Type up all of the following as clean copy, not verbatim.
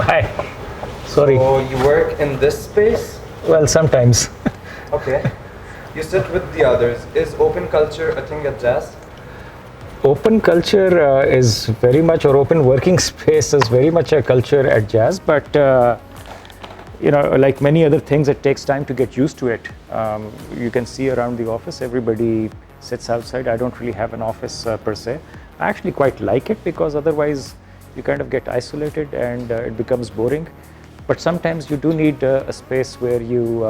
Hi. Sorry. So you work in this space? Well, sometimes. Okay. You sit with the others. Is open culture a thing at Jazz? Open culture is very much, or open working space is very much a culture at Jazz, but like many other things, it takes time to get used to it. You can see around the office, everybody sits outside. I don't really have an office per se. I actually quite like it because otherwise you kind of get isolated and it becomes boring. But sometimes you do need a space where you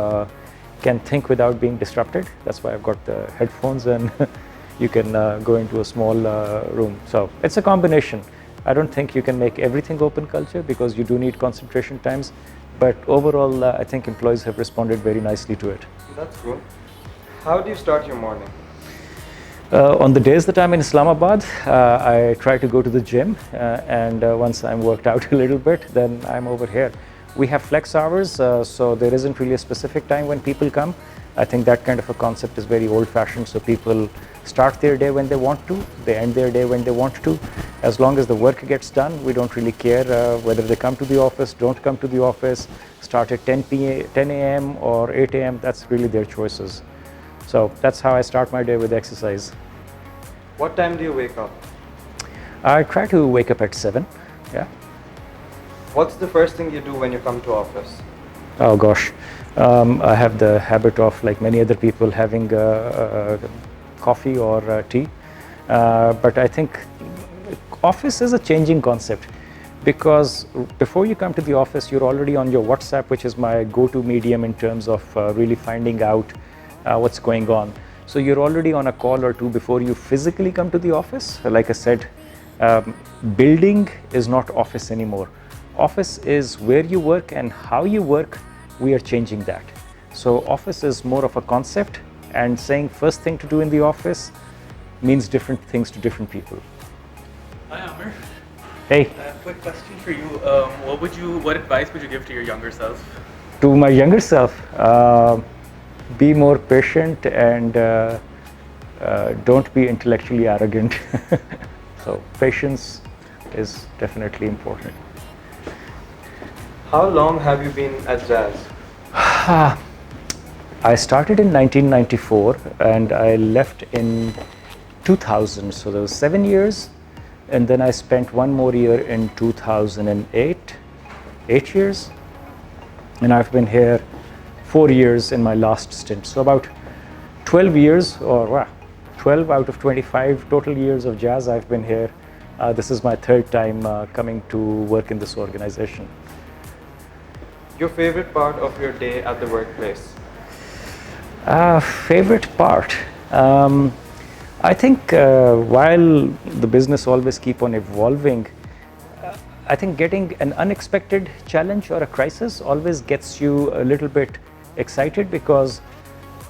can think without being disrupted. That's why I've got the headphones and you can go into a small room. So it's a combination. I don't think you can make everything open culture because you do need concentration times. But overall, I think employees have responded very nicely to it. That's good. How do you start your morning? On the days that I'm in Islamabad, I try to go to the gym, and once I'm worked out a little bit, then I'm over here. We have flex hours, so there isn't really a specific time when people come. I think that kind of a concept is very old-fashioned, so people start their day when they want to, they end their day when they want to. As long as the work gets done, we don't really care whether they come to the office, don't come to the office, start at 10 a.m. or 8 a.m., that's really their choices. So that's how I start my day with exercise. What time do you wake up? I try to wake up at 7, yeah. What's the first thing you do when you come to office? Oh gosh, I have the habit of, like many other people, having coffee or tea. But I think office is a changing concept because before you come to the office, you're already on your WhatsApp, which is my go-to medium in terms of really finding out what's going on. So you're already on a call or two before you physically come to the office. Like I said, building is not office anymore. Office is where you work and how you work. We are changing that. So office is more of a concept, and saying first thing to do in the office means different things to different people. Hi, Aamir. Hey. Quick question for you. What advice would you give to your younger self? To my younger self, be more patient and don't be intellectually arrogant. So patience is definitely important. How long have you been at Jazz? I started in 1994 and I left in 2000, so there was 7 years, and then I spent one more year in 2008, 8 years, and I've been here 4 years in my last stint. So about 12 years, or 12 out of 25 total years of Jazz I've been here. This is my third time coming to work in this organization. Your favorite part of your day at the workplace? Favorite part? I think while the business always keep on evolving, I think getting an unexpected challenge or a crisis always gets you a little bit excited because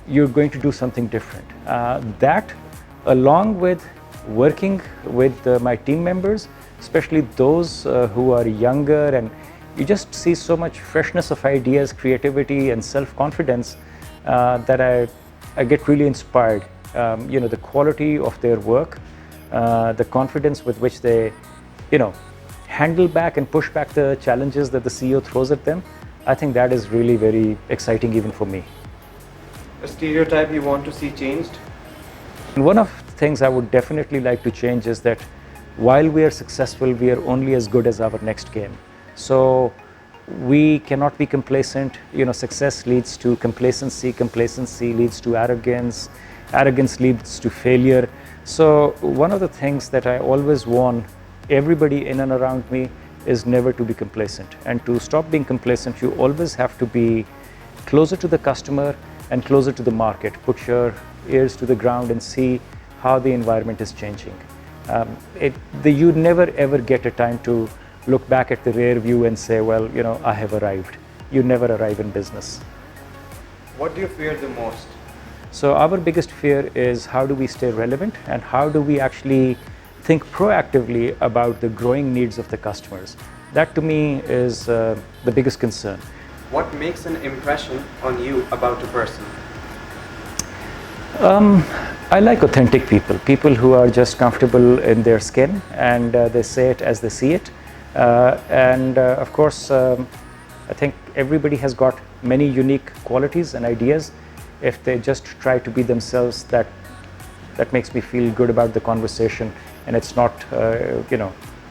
you're going to do something different. That, along with working with my team members, especially those who are younger, and you just see so much freshness of ideas, creativity, and self-confidence that I get really inspired. The quality of their work, the confidence with which they, handle back and push back the challenges that the CEO throws at them. I think that is really very exciting even for me. A stereotype you want to see changed? And one of the things I would definitely like to change is that while we are successful, we are only as good as our next game. So we cannot be complacent. Success leads to complacency, complacency leads to arrogance, arrogance leads to failure. So one of the things that I always warn everybody in and around me is never to be complacent. And to stop being complacent, you always have to be closer to the customer and closer to the market. Put your ears to the ground and see how the environment is changing. You never ever get a time to look back at the rear view and say, well, I have arrived. You never arrive in business. What do you fear the most? So our biggest fear is how do we stay relevant and how do we actually think proactively about the growing needs of the customers. That to me is the biggest concern. What makes an impression on you about a person? I like authentic people who are just comfortable in their skin and they say it as they see it. And of course, I think everybody has got many unique qualities and ideas. If they just try to be themselves, that makes me feel good about the conversation, and it's not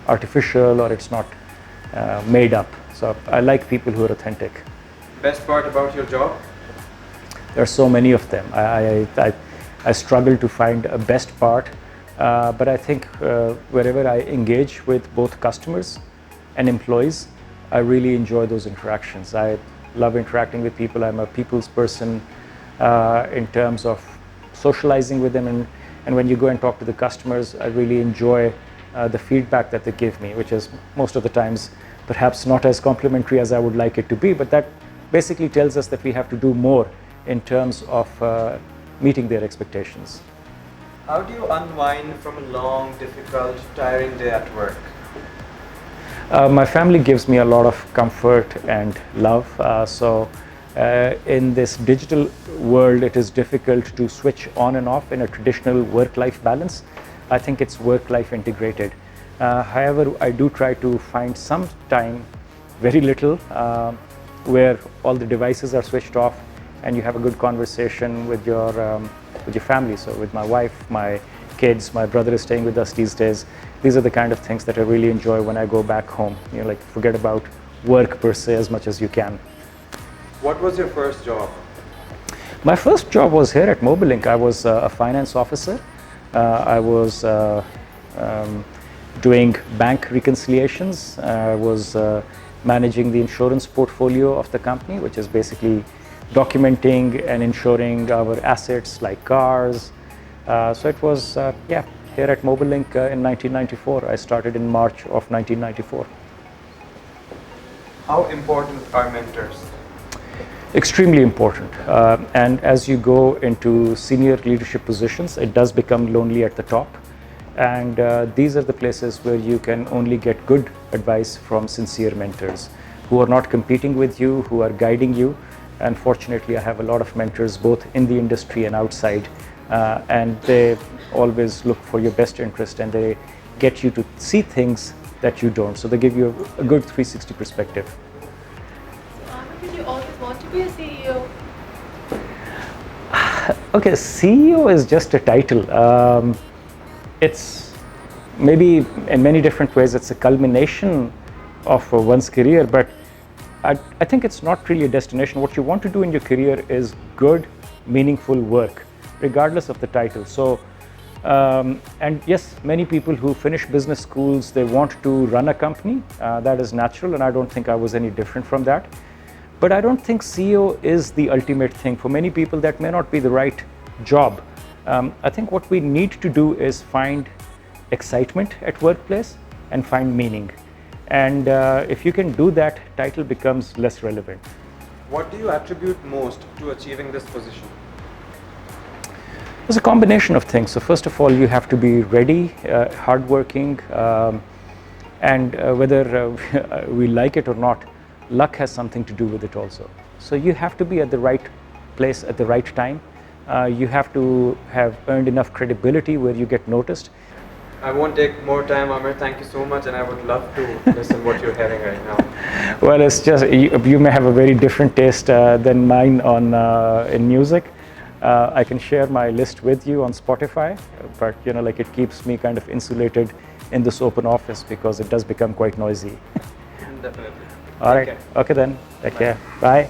artificial, or it's not made up. So I like people who are authentic. Best part about your job? There are so many of them. I struggle to find a best part, but I think wherever I engage with both customers and employees, I really enjoy those interactions. I love interacting with people. I'm a people's person in terms of socializing with them, and when you go and talk to the customers, I really enjoy the feedback that they give me, which is most of the times perhaps not as complimentary as I would like it to be, but that basically tells us that we have to do more in terms of meeting their expectations. How do you unwind from a long, difficult, tiring day at work? My family gives me a lot of comfort and love. So in this digital world, it is difficult to switch on and off in a traditional work-life balance. I think it's work-life integrated. However, I do try to find some time, very little, where all the devices are switched off and you have a good conversation with your family. So with my wife, my kids, my brother is staying with us these days. These are the kind of things that I really enjoy when I go back home. Like forget about work per se as much as you can. What was your first job? My first job was here at Mobilink. I was a finance officer. I was doing bank reconciliations. I was managing the insurance portfolio of the company, which is basically documenting and insuring our assets like cars. So it was, here at Mobilink in 1994. I started in March of 1994. How important are mentors? Extremely important. And as you go into senior leadership positions, it does become lonely at the top. And these are the places where you can only get good advice from sincere mentors who are not competing with you, who are guiding you. And fortunately, I have a lot of mentors both in the industry and outside, and they always look for your best interest, and they get you to see things that you don't. So they give you a good 360 perspective. So Aamir, did you always want to be a CEO? Okay, CEO is just a title. It's maybe in many different ways, it's a culmination of one's career, but I think it's not really a destination. What you want to do in your career is good, meaningful work, regardless of the title. So, and yes, many people who finish business schools, they want to run a company. That is natural, and I don't think I was any different from that. But I don't think CEO is the ultimate thing. For many people, that may not be the right job. I think what we need to do is find excitement at workplace and find meaning. And if you can do that, title becomes less relevant. What do you attribute most to achieving this position? It's a combination of things. So first of all, you have to be ready, hardworking, and whether we like it or not, luck has something to do with it also. So you have to be at the right place at the right time. You have to have earned enough credibility where you get noticed. I won't take more time, Aamir. Thank you so much, and I would love to listen what you're hearing right now. Well, it's just you may have a very different taste than mine on in music. I can share my list with you on Spotify, but like it keeps me kind of insulated in this open office because it does become quite noisy. Definitely. All right. Okay then. Take care. Bye.